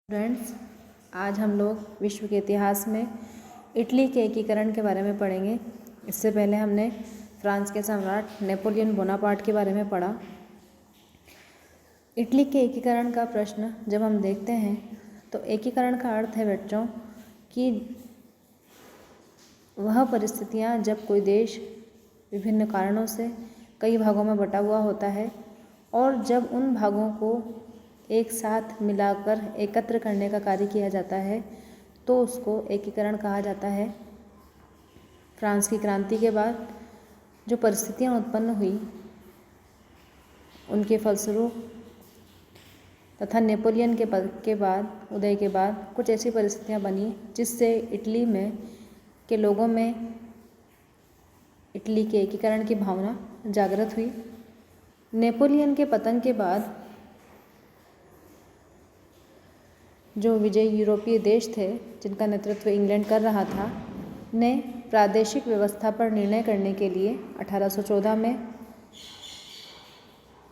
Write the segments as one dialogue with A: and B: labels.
A: Friends, आज हम लोग विश्व के इतिहास में इटली के एकीकरण के बारे में पढ़ेंगे। इससे पहले हमने फ्रांस के सम्राट नेपोलियन बोनापार्ट के बारे में पढ़ा। इटली के एकीकरण का प्रश्न जब हम देखते हैं तो एकीकरण का अर्थ है बच्चों कि वह परिस्थितियाँ जब कोई देश विभिन्न कारणों से कई भागों में बटा हुआ होता है और जब उन भागों को एक साथ मिलाकर एकत्र करने का कार्य किया जाता है तो उसको एकीकरण कहा जाता है। फ्रांस की क्रांति के बाद जो परिस्थितियाँ उत्पन्न हुई उनके फलस्वरूप तथा नेपोलियन के बाद उदय के बाद कुछ ऐसी परिस्थितियाँ बनी जिससे इटली में के लोगों में इटली के एकीकरण की भावना जागृत हुई। नेपोलियन के पतन के बाद जो विजयी यूरोपीय देश थे जिनका नेतृत्व इंग्लैंड कर रहा था ने प्रादेशिक व्यवस्था पर निर्णय करने के लिए 1814 में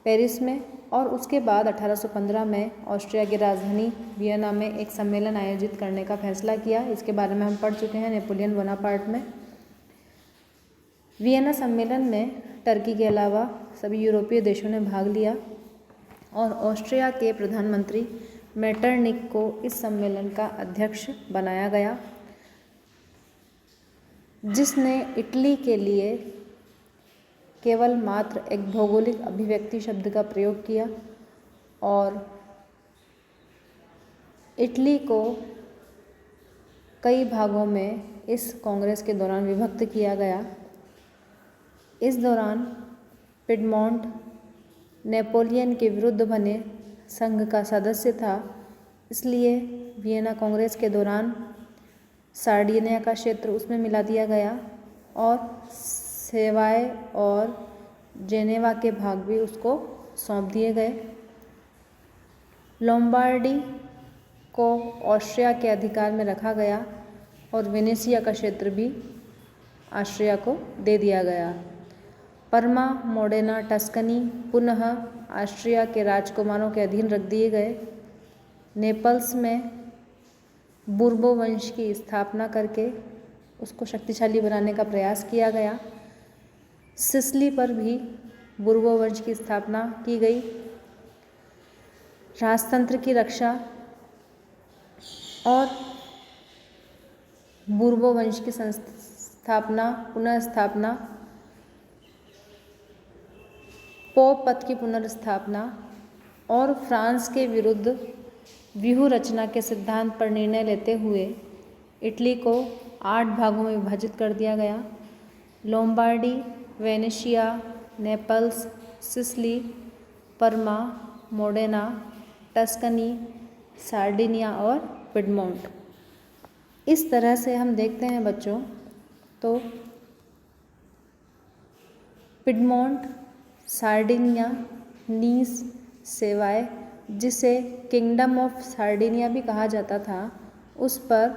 A: पेरिस में और उसके बाद 1815 में ऑस्ट्रिया की राजधानी वियना में एक सम्मेलन आयोजित करने का फैसला किया। इसके बारे में हम पढ़ चुके हैं नेपोलियन बोनापार्ट में। वियना सम्मेलन में टर्की के अलावा सभी यूरोपीय देशों ने भाग लिया और ऑस्ट्रिया के प्रधानमंत्री मेटरनिक को इस सम्मेलन का अध्यक्ष बनाया गया, जिसने इटली के लिए केवल मात्र एक भौगोलिक अभिव्यक्ति शब्द का प्रयोग किया और इटली को कई भागों में इस कांग्रेस के दौरान विभक्त किया गया। इस दौरान पिडमोंट नेपोलियन के विरुद्ध बने संघ का सदस्य था, इसलिए वियना कांग्रेस के दौरान सार्डिनिया का क्षेत्र उसमें मिला दिया गया और सेवाय और जेनेवा के भाग भी उसको सौंप दिए गए। लोम्बार्डी को ऑस्ट्रिया के अधिकार में रखा गया और वेनेशिया का क्षेत्र भी ऑस्ट्रिया को दे दिया गया। परमा, मोडेना, टस्कनी पुनः ऑस्ट्रिया के राजकुमारों के अधीन रख दिए गए। नेपल्स में बुर्बो वंश की स्थापना करके उसको शक्तिशाली बनाने का प्रयास किया गया। सिसिली पर भी बुर्बो वंश की स्थापना की गई। राजतंत्र की रक्षा और बुर्बो वंश की पुनः स्थापना, पोप पद की पुनर्स्थापना और फ्रांस के विरुद्ध व्यूह रचना के सिद्धांत पर निर्णय लेते हुए इटली को 8 भागों में विभाजित कर दिया गया। लोम्बार्डी, वेनेशिया, नेपल्स, सिसिली, परमा, मोडेना, टस्कनी, सार्डिनिया और पिडमोंट। इस तरह से हम देखते हैं बच्चों तो पिडमोंट, सार्डिनिया, नीस, सेवाय, जिसे किंगडम ऑफ सार्डिनिया भी कहा जाता था, उस पर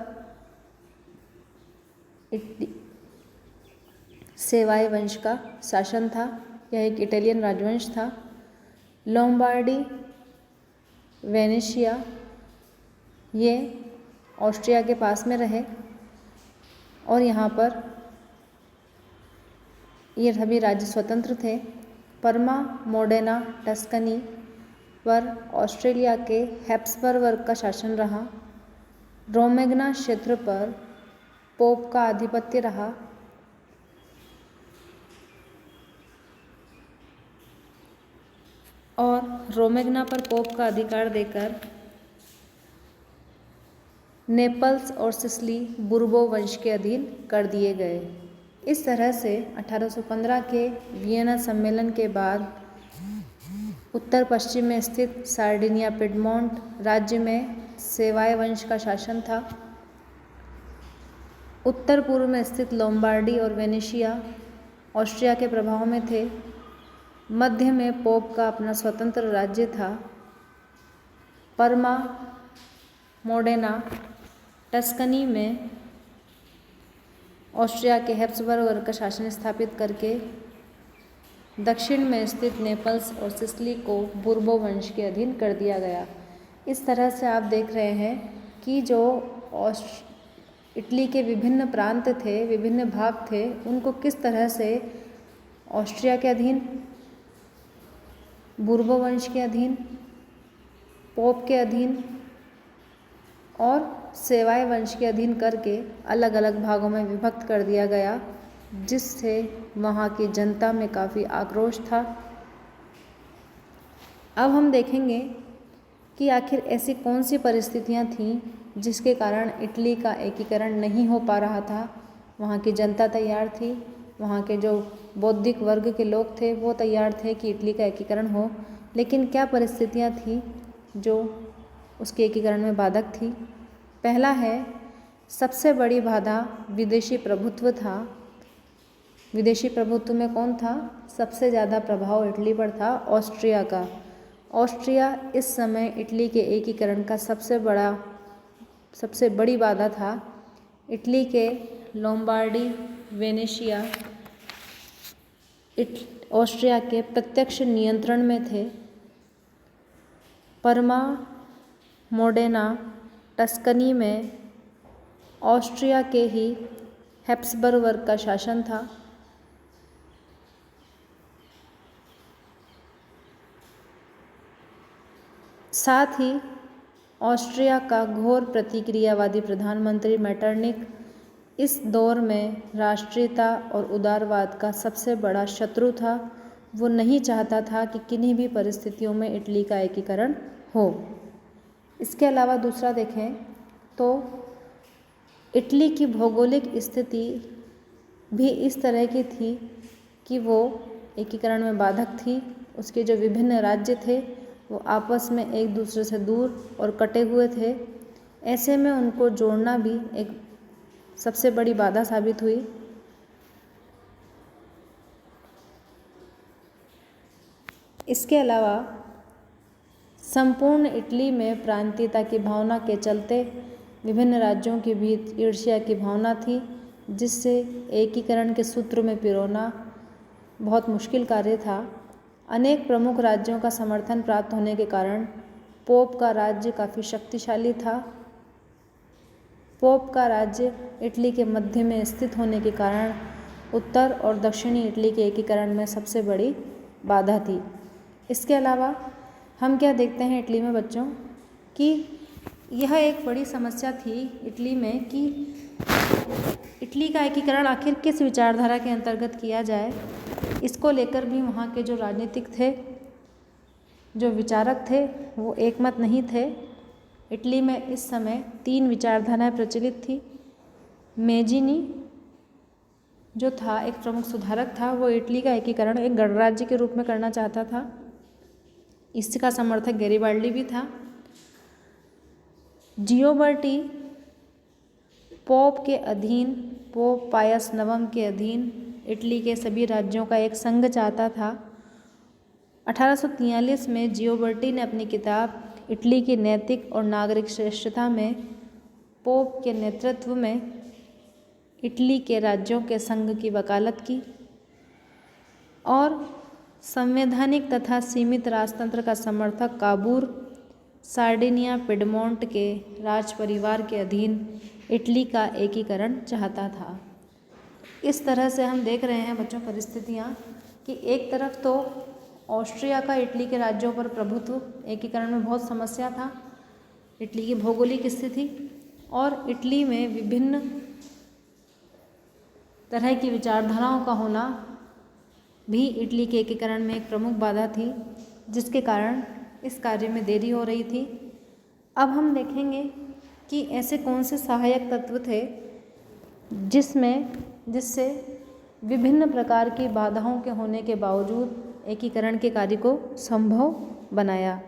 A: सेवाय वंश का शासन था। यह एक इटालियन राजवंश था। लोम्बार्डी, वेनेशिया ये ऑस्ट्रिया के पास में रहे और यहाँ पर ये सभी राज्य स्वतंत्र थे। परमा, मोडेना, टस्कनी पर ऑस्ट्रेलिया के हैप्सबर्ग वर्ग का शासन रहा। रोमेग्ना क्षेत्र पर पोप का आधिपत्य रहा। और रोमेग्ना पर पोप का अधिकार देकर नेपल्स और सिसिली बुर्बो वंश के अधीन कर दिए गए। इस तरह से 1815 के वियना सम्मेलन के बाद उत्तर पश्चिम में स्थित सार्डिनिया पिडमोंट राज्य में सेवाय वंश का शासन था। उत्तर पूर्व में स्थित लोम्बार्डी और वेनेशिया ऑस्ट्रिया के प्रभाव में थे। मध्य में पोप का अपना स्वतंत्र राज्य था। परमा, मोडेना, टस्कनी में ऑस्ट्रिया के हैप्सबर्ग वर्ग का शासन स्थापित करके दक्षिण में स्थित नेपल्स और सिसिली को बुर्बो वंश के अधीन कर दिया गया। इस तरह से आप देख रहे हैं कि जो इटली के विभिन्न प्रांत थे, विभिन्न भाग थे, उनको किस तरह से ऑस्ट्रिया के अधीन, बूर्बो वंश के अधीन, पोप के अधीन और सेवाय वंश के अधीन करके अलग अलग भागों में विभक्त कर दिया गया, जिससे वहाँ की जनता में काफ़ी आक्रोश था। अब हम देखेंगे कि आखिर ऐसी कौन सी परिस्थितियाँ थीं जिसके कारण इटली का एकीकरण नहीं हो पा रहा था। वहाँ की जनता तैयार थी, वहाँ के जो बौद्धिक वर्ग के लोग थे वो तैयार थे कि इटली का एकीकरण हो, लेकिन क्या परिस्थितियाँ थीं जो उसके एकीकरण में बाधक थी। पहला है, सबसे बड़ी बाधा विदेशी प्रभुत्व था। विदेशी प्रभुत्व में कौन था? सबसे ज़्यादा प्रभाव इटली पर था ऑस्ट्रिया का। ऑस्ट्रिया इस समय इटली के एकीकरण का सबसे बड़ी बाधा था। इटली के लोम्बार्डी, वेनेशिया ऑस्ट्रिया के प्रत्यक्ष नियंत्रण में थे। परमा, मोडेना, टस्कनी में ऑस्ट्रिया के ही हैप्सबर्ग वर्ग का शासन था। साथ ही ऑस्ट्रिया का घोर प्रतिक्रियावादी प्रधानमंत्री मेटरनिख इस दौर में राष्ट्रीयता और उदारवाद का सबसे बड़ा शत्रु था। वो नहीं चाहता था कि किन्हीं भी परिस्थितियों में इटली का एकीकरण हो। इसके अलावा दूसरा देखें तो इटली की भौगोलिक स्थिति भी इस तरह की थी कि वो एकीकरण में बाधक थी। उसके जो विभिन्न राज्य थे वो आपस में एक दूसरे से दूर और कटे हुए थे। ऐसे में उनको जोड़ना भी एक सबसे बड़ी बाधा साबित हुई। इसके अलावा संपूर्ण इटली में प्रांतीयता की भावना के चलते विभिन्न राज्यों के बीच ईर्ष्या की भावना थी, जिससे एकीकरण के सूत्र में पिरोना बहुत मुश्किल कार्य था। अनेक प्रमुख राज्यों का समर्थन प्राप्त होने के कारण पोप का राज्य काफ़ी शक्तिशाली था। पोप का राज्य इटली के मध्य में स्थित होने के कारण उत्तर और दक्षिणी इटली के एकीकरण में सबसे बड़ी बाधा थी। इसके अलावा हम क्या देखते हैं इटली में बच्चों कि यह एक बड़ी समस्या थी इटली में कि इटली का एकीकरण आखिर किस विचारधारा के अंतर्गत किया जाए। इसको लेकर भी वहाँ के जो राजनीतिक थे, जो विचारक थे, वो एकमत नहीं थे। इटली में इस समय 3 विचारधाराएं प्रचलित थी। मेजिनी जो था एक प्रमुख सुधारक था, वो इटली का एकीकरण एक गणराज्य के रूप में करना चाहता था। इसका समर्थक गैरिबाल्डी भी था। जियोबर्टी पोप के अधीन, पोप पायस नवम के अधीन इटली के सभी राज्यों का एक संघ चाहता था। 1843 में जियोबर्टी ने अपनी किताब इटली की नैतिक और नागरिक श्रेष्ठता में पोप के नेतृत्व में इटली के राज्यों के संघ की वकालत की और संवैधानिक तथा सीमित राजतंत्र का समर्थक काबूर सार्डिनिया पिडमोंट के राज परिवार के अधीन इटली का एकीकरण चाहता था। इस तरह से हम देख रहे हैं बच्चों परिस्थितियाँ कि एक तरफ तो ऑस्ट्रिया का इटली के राज्यों पर प्रभुत्व, एकीकरण में बहुत समस्या था, इटली की भौगोलिक स्थिति और इटली में विभिन्न तरह की विचारधाराओं का होना भी इटली के एकीकरण में एक प्रमुख बाधा थी, जिसके कारण इस कार्य में देरी हो रही थी। अब हम देखेंगे कि ऐसे कौन से सहायक तत्व थे जिससे विभिन्न प्रकार की बाधाओं के होने के बावजूद एकीकरण के कार्य को संभव बनाया।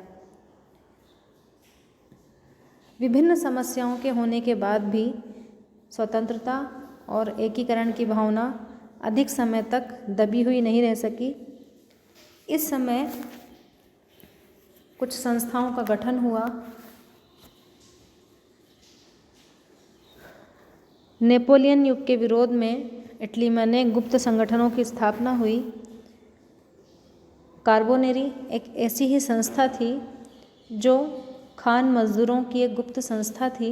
A: विभिन्न समस्याओं के होने के बाद भी स्वतंत्रता और एकीकरण की भावना अधिक समय तक दबी हुई नहीं रह सकी। इस समय कुछ संस्थाओं का गठन हुआ। नेपोलियन युग के विरोध में इटली में अनेक गुप्त संगठनों की स्थापना हुई। कार्बोनेरी एक ऐसी ही संस्था थी जो खान मजदूरों की एक गुप्त संस्था थी।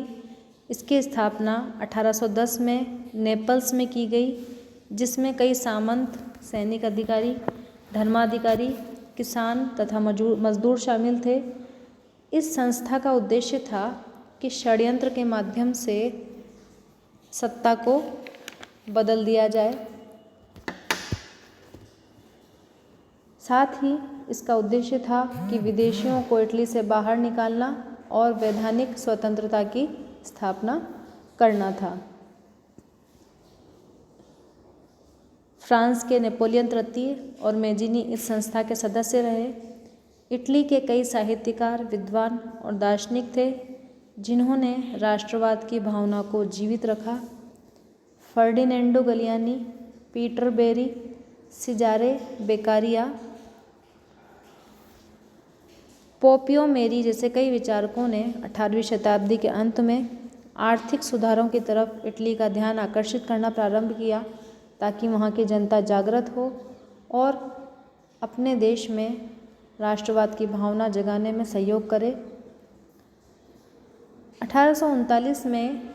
A: इसकी स्थापना 1810 में नेपल्स में की गई, जिसमें कई सामंत, सैनिक अधिकारी, धर्माधिकारी, किसान तथा मजदूर शामिल थे। इस संस्था का उद्देश्य था कि षड्यंत्र के माध्यम से सत्ता को बदल दिया जाए। साथ ही इसका उद्देश्य था कि विदेशियों को इटली से बाहर निकालना और वैधानिक स्वतंत्रता की स्थापना करना था। फ्रांस के नेपोलियन तृतीय और मेजिनी इस संस्था के सदस्य रहे। इटली के कई साहित्यकार, विद्वान और दार्शनिक थे जिन्होंने राष्ट्रवाद की भावना को जीवित रखा। फर्डिनेंडो गलियानी, पीटर बेरी, सिजारे बेकारिया, पोपियो मेरी जैसे कई विचारकों ने 18वीं शताब्दी के अंत में आर्थिक सुधारों की तरफ इटली का ध्यान आकर्षित करना प्रारंभ किया, ताकि वहाँ की जनता जागृत हो और अपने देश में राष्ट्रवाद की भावना जगाने में सहयोग करे। 1839 में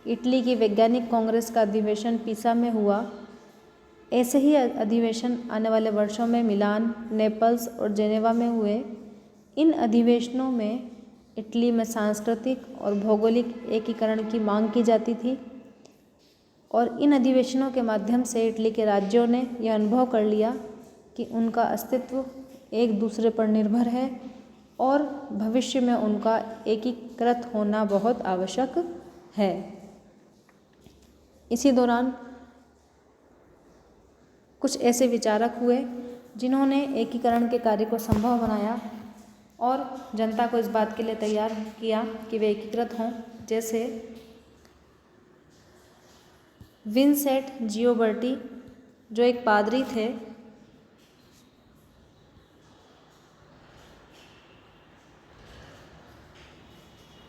A: इटली की वैज्ञानिक कांग्रेस का अधिवेशन पीसा में हुआ। ऐसे ही अधिवेशन आने वाले वर्षों में मिलान, नेपल्स और जेनेवा में हुए। इन अधिवेशनों में इटली में सांस्कृतिक और भौगोलिक एकीकरण की मांग की जाती थी और इन अधिवेशनों के माध्यम से इटली के राज्यों ने यह अनुभव कर लिया कि उनका अस्तित्व एक दूसरे पर निर्भर है और भविष्य में उनका एकीकृत होना बहुत आवश्यक है। इसी दौरान कुछ ऐसे विचारक हुए जिन्होंने एकीकरण के कार्य को संभव बनाया और जनता को इस बात के लिए तैयार किया कि वे एकीकृत हों, जैसे विंसेंट जियोबर्टी, जो एक पादरी थे।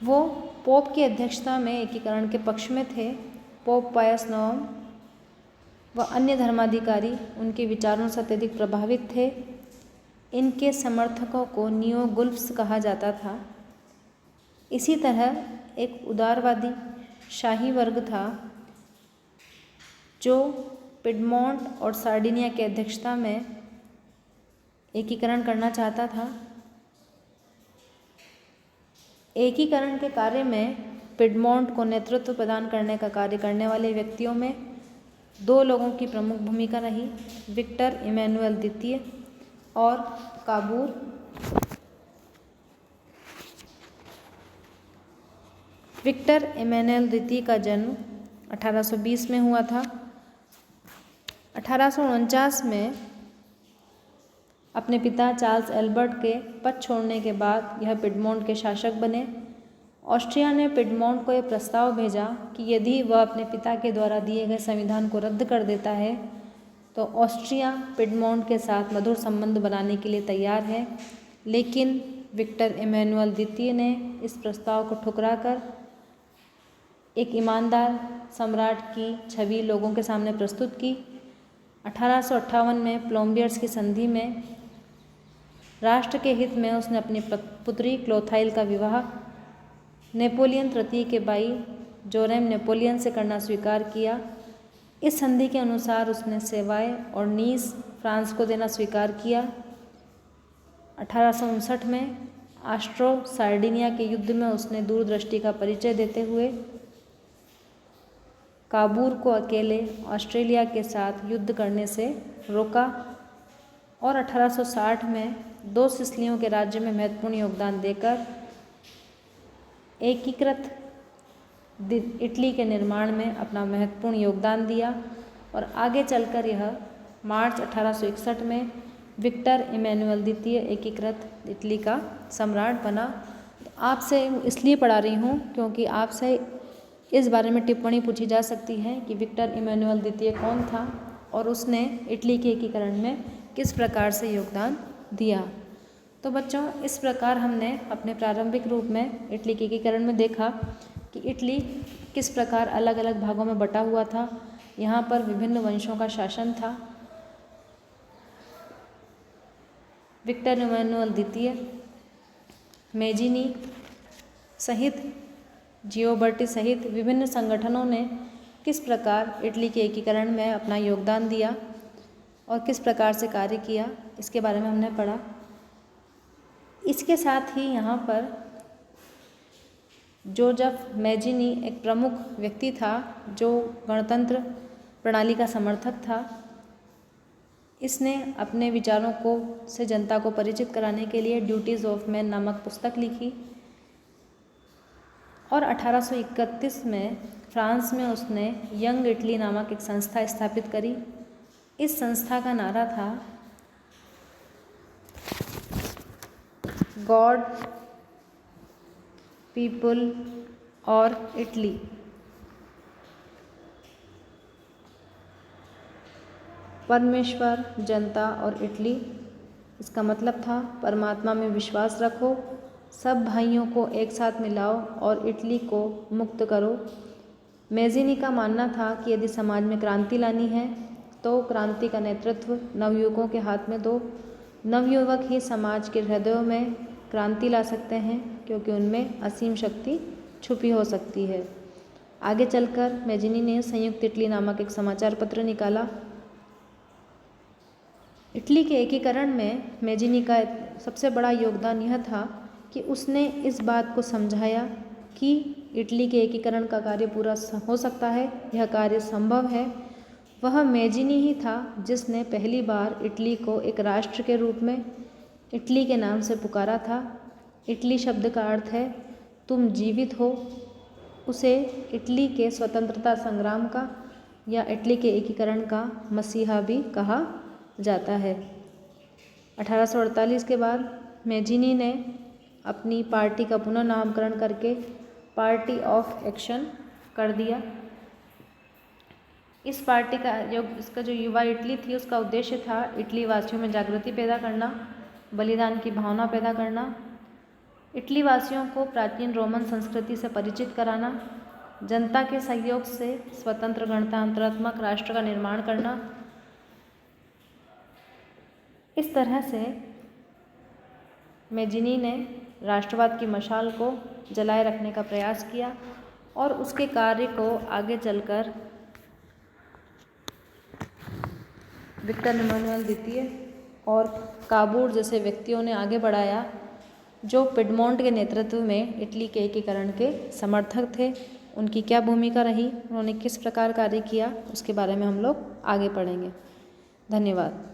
A: वो पोप की अध्यक्षता में एकीकरण के पक्ष में थे। पोप पायस IX व अन्य धर्माधिकारी उनके विचारों से अत्यधिक प्रभावित थे। इनके समर्थकों को नियो गुल्फ्स कहा जाता था। इसी तरह एक उदारवादी शाही वर्ग था जो पिडमोंट और सार्डिनिया की अध्यक्षता में एकीकरण करना चाहता था। एकीकरण के कार्य में पिडमोंट को नेतृत्व प्रदान करने का कार्य करने वाले व्यक्तियों में दो लोगों की प्रमुख भूमिका रही, विक्टर इमैनुएल द्वितीय और काबूर। विक्टर इमैनुएल द्वितीय का जन्म 1820 में हुआ था। 1849 में अपने पिता चार्ल्स एल्बर्ट के पद छोड़ने के बाद यह पिडमोंट के शासक बने। ऑस्ट्रिया ने पिडमोंट को यह प्रस्ताव भेजा कि यदि वह अपने पिता के द्वारा दिए गए संविधान को रद्द कर देता है तो ऑस्ट्रिया पिडमोंट के साथ मधुर संबंध बनाने के लिए तैयार है, लेकिन विक्टर इमैनुएल द्वितीय ने इस प्रस्ताव को ठुकराकर एक ईमानदार सम्राट की छवि लोगों के सामने प्रस्तुत की। 1858 में प्लोम्बियर्स की संधि में राष्ट्र के हित में उसने अपनी पुत्री क्लोथाइल का विवाह नेपोलियन तृतीय के भाई जोरेम नेपोलियन से करना स्वीकार किया। इस संधि के अनुसार उसने सेवाय और नीस फ्रांस को देना स्वीकार किया। 1859 में ऑस्ट्रो सार्डिनिया के युद्ध में उसने दूरदृष्टि का परिचय देते हुए काबूर को अकेले ऑस्ट्रेलिया के साथ युद्ध करने से रोका और 1860 में दो सिसिलियों के राज्य में महत्वपूर्ण योगदान देकर एकीकृत इटली के निर्माण में अपना महत्वपूर्ण योगदान दिया और आगे चलकर यह मार्च 1861 में विक्टर इमैनुएल द्वितीय एकीकृत इटली का सम्राट बना। आपसे इसलिए पढ़ा रही हूँ क्योंकि आपसे इस बारे में टिप्पणी पूछी जा सकती है कि विक्टर इमैनुएल द्वितीय कौन था और उसने इटली के एकीकरण में किस प्रकार से योगदान दिया। तो बच्चों, इस प्रकार हमने अपने प्रारंभिक रूप में इटली के एकीकरण में देखा कि इटली किस प्रकार अलग अलग भागों में बटा हुआ था। यहाँ पर विभिन्न वंशों का शासन था। विक्टर इमैनुएल द्वितीय, मेजिनी, सहित जियोबर्टी सहित विभिन्न संगठनों ने किस प्रकार इटली के एकीकरण में अपना योगदान दिया और किस प्रकार से कार्य किया, इसके बारे में हमने पढ़ा। इसके साथ ही यहाँ पर जोज़ेफ मैज़ीनी एक प्रमुख व्यक्ति था जो गणतंत्र प्रणाली का समर्थक था। इसने अपने विचारों को से जनता को परिचित कराने के लिए ड्यूटीज़ ऑफ मैन नामक पुस्तक लिखी और 1831 में फ्रांस में उसने यंग इटली नामक एक संस्था स्थापित करी। इस संस्था का नारा था गॉड, पीपल और इटली। परमेश्वर, जनता और इटली। इसका मतलब था परमात्मा में विश्वास रखो, सब भाइयों को एक साथ मिलाओ और इटली को मुक्त करो। मैज़ीनी का मानना था कि यदि समाज में क्रांति लानी है तो क्रांति का नेतृत्व नवयुवकों के हाथ में दो। नवयुवक ही समाज के हृदयों में क्रांति ला सकते हैं क्योंकि उनमें असीम शक्ति छुपी हो सकती है। आगे चलकर मैज़ीनी ने संयुक्त इटली नामक एक समाचार पत्र निकाला। इटली के एकीकरण में मैज़ीनी का सबसे बड़ा योगदान यह था कि उसने इस बात को समझाया कि इटली के एकीकरण का कार्य पूरा हो सकता है, यह कार्य संभव है। वह मैज़ीनी ही था जिसने पहली बार इटली को एक राष्ट्र के रूप में इटली के नाम से पुकारा था। इटली शब्द का अर्थ है तुम जीवित हो। उसे इटली के स्वतंत्रता संग्राम का या इटली के एकीकरण का मसीहा भी कहा जाता है। 1848 के बाद मैज़ीनी ने अपनी पार्टी का पुनः नामकरण करके पार्टी ऑफ एक्शन कर दिया। इस पार्टी का इसका जो युवा इटली थी उसका उद्देश्य था इटली वासियों में जागृति पैदा करना, बलिदान की भावना पैदा करना, इटली वासियों को प्राचीन रोमन संस्कृति से परिचित कराना, जनता के सहयोग से स्वतंत्र गणतंत्रात्मक राष्ट्र का निर्माण करना। इस तरह से मैज़ीनी ने राष्ट्रवाद की मशाल को जलाए रखने का प्रयास किया और उसके कार्य को आगे चलकर विक्टर इमैनुएल द्वितीय और काबूर जैसे व्यक्तियों ने आगे बढ़ाया जो पिडमोंट के नेतृत्व में इटली के एकीकरण के समर्थक थे। उनकी क्या भूमिका रही, उन्होंने किस प्रकार कार्य किया, उसके बारे में हम लोग आगे पढ़ेंगे। धन्यवाद।